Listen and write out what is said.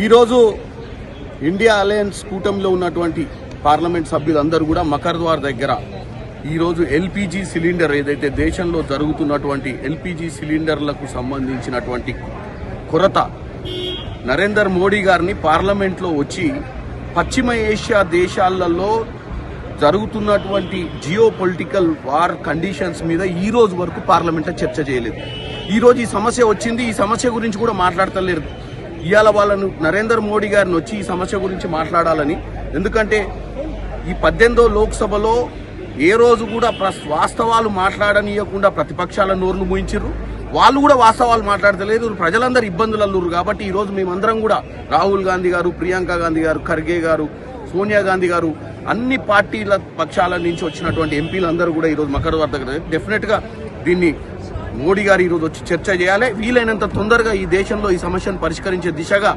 ఈరోజు India alliance కూటమిలో ఉన్నటువంటి పార్లమెంట్ సభ్యులందరూ కూడా మకర్ద్వార్ దగ్గర ఈరోజు ఎల్పీజీ సిలిండర్ ఏదైతే దేశంలో జరుగుతున్నటువంటి ఎల్పీజీ సిలిండర్లకు సంబంధించినటువంటి కొరత నరేంద్ర మోడీ గారిని పార్లమెంట్లో వచ్చి పశ్చిమ ఏషియా దేశాలలో జరుగుతున్నటువంటి జియో పొలిటికల్ వార్ కండిషన్స్ మీద ఈ రోజు వరకు పార్లమెంట్లో చర్చ చేయలేదు. ఈరోజు ఈ సమస్య వచ్చింది, ఈ సమస్య గురించి కూడా మాట్లాడతలేరు. ఇవాళ వాళ్ళను నరేంద్ర మోడీ గారిని వచ్చి ఈ సమస్య గురించి మాట్లాడాలని, ఎందుకంటే ఈ 18వ లోక్సభలో ఏ రోజు కూడా వాస్తవాలు మాట్లాడనీయకుండా ప్రతిపక్షాల నోర్లు మూయించారు. వాళ్ళు కూడా వాస్తవాలు మాట్లాడతలేదు. ప్రజలందరూ ఇబ్బందులు కాబట్టి ఈరోజు మేమందరం కూడా రాహుల్ గాంధీ గారు, ప్రియాంక గాంధీ గారు, ఖర్గే గారు, సోనియా గాంధీ గారు, అన్ని పార్టీల పక్షాల నుంచి వచ్చినటువంటి ఎంపీలందరూ కూడా ఈరోజు మకర్ద్వార్ దగ్గర డెఫినెట్గా దీన్ని మోడీ గారు ఈరోజు వచ్చి చర్చ చేయాలి. వీలైనంత తొందరగా ఈ దేశంలో ఈ సమస్యను పరిష్కరించే దిశగా